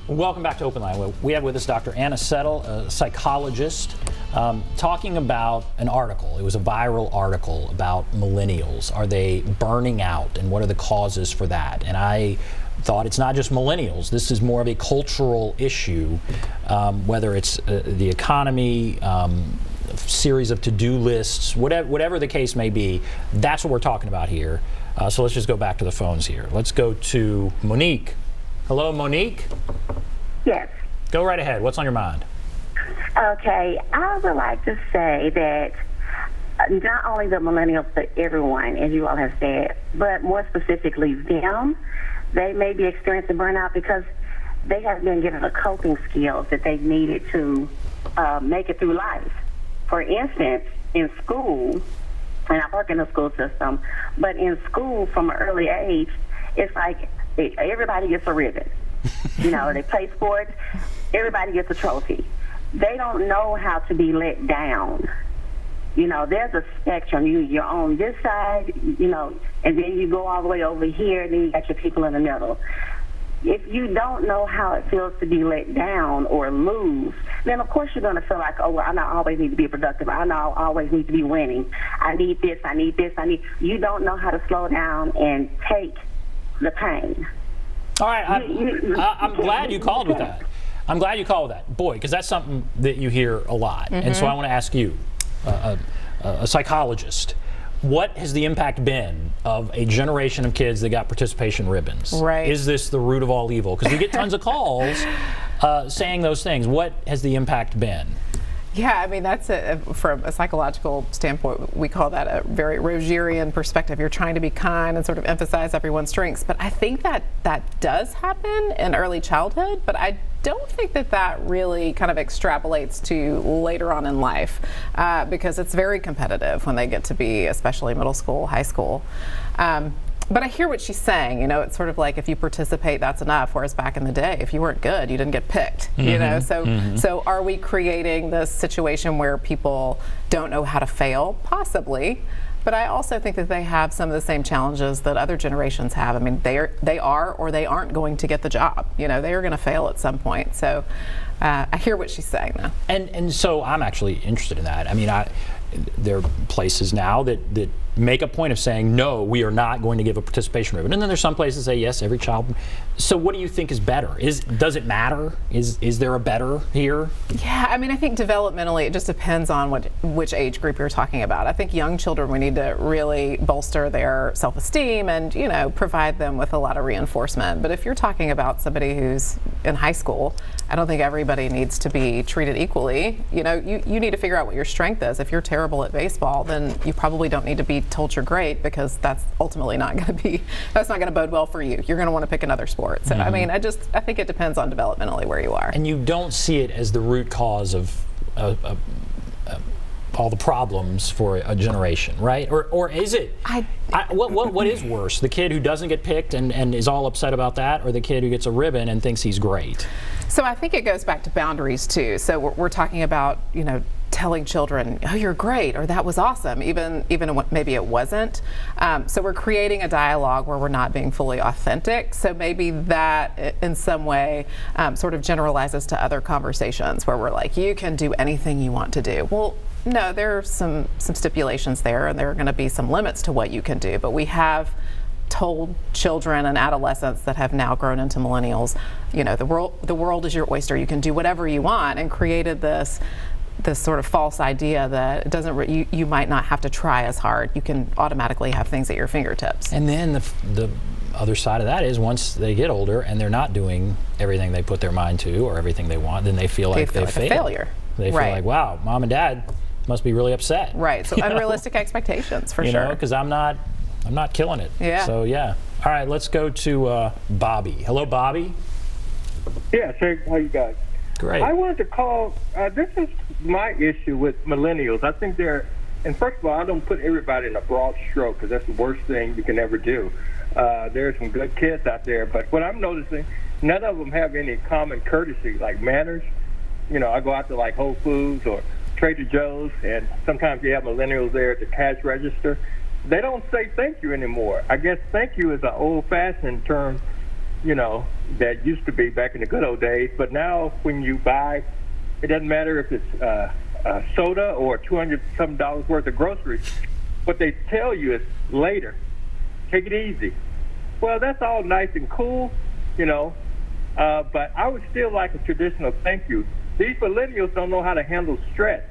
Welcome back to Open Line. We have with us Dr. Anna Settle, a psychologist, talking about an article. It was a viral article about millennials. Are they burning out, and what are the causes for that? And I thought it's not just millennials. This is more of a cultural issue, whether it's the economy, series of to-do lists, whatever the case may be. That's what we're talking about here. So let's just go back to the phones here. Let's go to Monique. Hello, Monique. Yes. Go right ahead. What's on your mind? Okay, I would like to say that not only the millennials, but everyone, as you all have said, but more specifically them, they may be experiencing burnout because they have been given the coping skills that they needed to make it through life. For instance, in school, and I work in the school system, but in school from an early age, it's like everybody gets a ribbon. You know, they play sports, everybody gets a trophy. They don't know how to be let down. You know, there's a spectrum. You're on this side, you know, and then you go all the way over here, and then you got your people in the middle. If you don't know how it feels to be let down or lose, then of course you're going to feel like, oh, well, I always need to be productive. I always need to be winning. I need this, I need this, I need. You don't know how to slow down and take the pain. All right, I'm glad you called with that. I'm glad you called with that. Boy, because that's something that you hear a lot. And so I want to ask you, a psychologist, what has the impact been of a generation of kids that got participation ribbons? Right. Is this the root of all evil? Because we get tons of calls saying those things. What has the impact been? Yeah, I mean, that's from a psychological standpoint, we call that a very Rogerian perspective. You're trying to be kind and sort of emphasize everyone's strengths. But I think that does happen in early childhood, but I don't think that really kind of extrapolates to later on in life because it's very competitive when they get to be, especially middle school, high school. But I hear what she's saying. You know, it's sort of like if you participate, that's enough. Whereas back in the day, if you weren't good, you didn't get picked. You know, so are we creating this situation where people don't know how to fail? Possibly. But I also think that they have some of the same challenges that other generations have. I mean, they are or they aren't going to get the job. You know, they are going to fail at some point. So I hear what she's saying, though. And so I'm actually interested in that. I mean, there are places now that make a point of saying, no, we are not going to give a participation ribbon. And then there's some places that say, yes, every child. So what do you think is better? Does it matter? Is there a better here? Yeah, I mean, I think developmentally, it just depends on which age group you're talking about. I think young children, we need to really bolster their self-esteem and, you know, provide them with a lot of reinforcement. But if you're talking about somebody who's in high school, I don't think everybody needs to be treated equally. You know, you need to figure out what your strength is. If you're terrible at baseball, then you probably don't need to be told you're great, because that's ultimately not going to bode well for you. You're going to want to pick another sport. So I mean, I think it depends on developmentally where you are. And you don't see it as the root cause of all the problems for a generation, right? Or is it? What is worse, the kid who doesn't get picked and is all upset about that, or the kid who gets a ribbon and thinks he's great? So I think it goes back to boundaries too. So we're talking about, you know, telling children, oh, you're great, or that was awesome, even maybe it wasn't. So we're creating a dialogue where we're not being fully authentic. So maybe that in some way sort of generalizes to other conversations where we're like, you can do anything you want to do. Well, no, there are some stipulations there, and there are going to be some limits to what you can do. But we have told children and adolescents that have now grown into millennials, you know, the world is your oyster. You can do whatever you want, and created this sort of false idea that it doesn't. You might not have to try as hard. You can automatically have things at your fingertips. And then the other side of that is, once they get older and they're not doing everything they put their mind to or everything they want, then they feel like they failed. A failure. They feel like, wow, mom and dad must be really upset. Right. So unrealistic expectations, for sure. You know, because I'm not killing it. Yeah. So yeah. All right, let's go to Bobby. Hello, Bobby. Yeah, sir. How you guys? Great. I wanted to call. This is my issue with millennials. I think and first of all, I don't put everybody in a broad stroke, because that's the worst thing you can ever do. There are some good kids out there, but what I'm noticing, none of them have any common courtesy, like manners. You know, I go out to like Whole Foods or Trader Joe's, and sometimes you have millennials there at the cash register. They don't say thank you anymore. I guess thank you is an old-fashioned term you know, that used to be back in the good old days. But now when you buy, it doesn't matter if it's soda or $200-something worth of groceries. What they tell you is later, take it easy. Well, that's all nice and cool, you know, but I would still like a traditional thank you. These millennials don't know how to handle stress.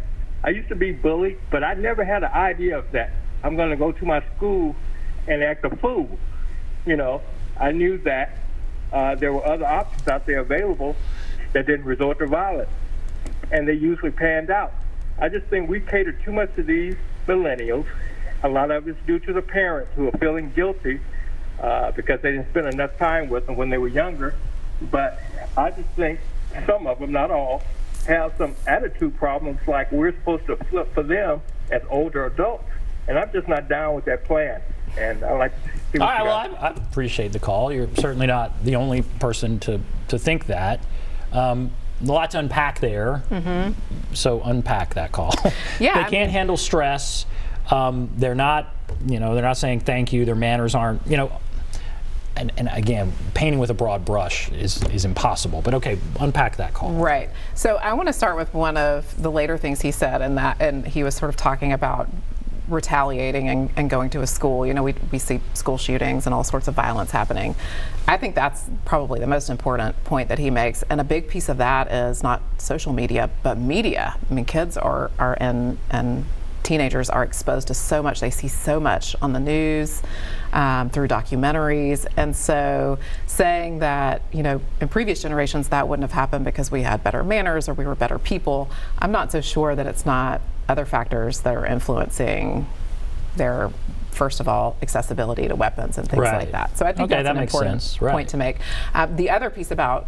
I used to be bullied, but I never had an idea of that. I'm going to go to my school and act a fool. You know, I knew that there were other options out there available that didn't resort to violence, and they usually panned out. I just think we cater too much to these millennials. A lot of it's due to the parents who are feeling guilty because they didn't spend enough time with them when they were younger. But I just think some of them, not all, have some attitude problems like we're supposed to flip for them as older adults. And I'm just not down with that plan. And I like to see what all right, well, I appreciate the call. You're certainly not the only person to think that. A lot to unpack there. So unpack that call. Yeah, they can't handle stress. They're not, you know, they're not saying thank you. Their manners aren't, you know, and again, painting with a broad brush is impossible. But okay, unpack that call. Right. So I want to start with one of the later things he said, and he was sort of talking about retaliating and going to a school. You know, we see school shootings and all sorts of violence happening. I think that's probably the most important point that he makes, and a big piece of that is not social media, but media. I mean, kids are in, and teenagers are exposed to so much. They see so much on the news, through documentaries, and so saying that, you know, in previous generations that wouldn't have happened because we had better manners or we were better people, I'm not so sure that it's not other factors that are influencing their, first of all, accessibility to weapons and things like that. So I think that's an important point to make. The other piece about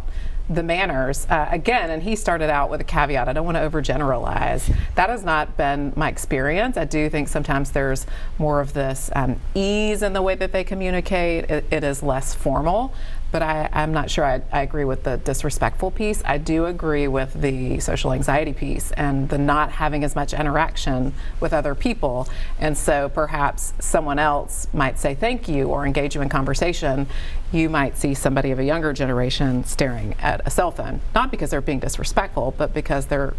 the manners, again, and he started out with a caveat, I don't want to overgeneralize. That has not been my experience. I do think sometimes there's more of this ease in the way that they communicate. It is less formal, but I'm not sure I agree with the disrespectful piece. I do agree with the social anxiety piece and the not having as much interaction with other people. And so perhaps someone else might say thank you or engage you in conversation. You might see somebody of a younger generation staring at a cell phone, not because they're being disrespectful, but because they're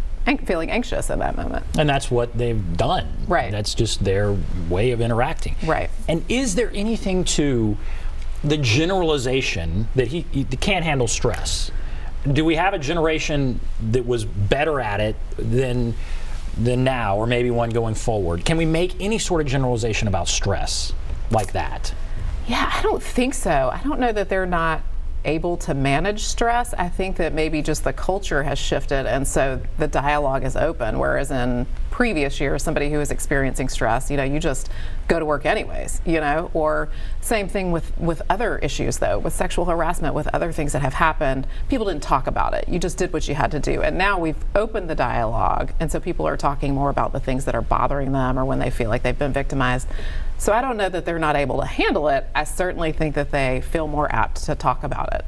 feeling anxious in that moment. And that's what they've done. Right. That's just their way of interacting. Right. And is there anything to the generalization that he can't handle stress? Do we have a generation that was better at it than now, or maybe one going forward? Can we make any sort of generalization about stress like that? Yeah, I don't think so. I don't know that they're not able to manage stress. I think that maybe just the culture has shifted, and so the dialogue is open, whereas in previous years, somebody who was experiencing stress, you know, you just go to work anyways, you know, or same thing with other issues though, with sexual harassment, with other things that have happened, people didn't talk about it. You just did what you had to do. And now we've opened the dialogue, and so people are talking more about the things that are bothering them or when they feel like they've been victimized. So I don't know that they're not able to handle it. I certainly think that they feel more apt to talk about it.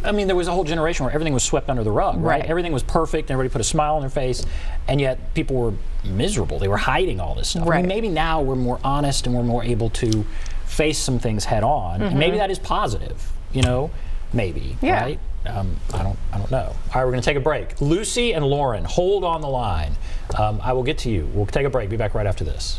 I mean, there was a whole generation where everything was swept under the rug, right? Everything was perfect, everybody put a smile on their face, and yet people were miserable. They were hiding all this stuff. I mean, maybe now we're more honest and we're more able to face some things head on, and maybe that is positive, you know, maybe, right? I don't know. All right, we're going to take a break. Lucy and Lauren, hold on the line. I will get to you. We'll take a break. Be back right after this.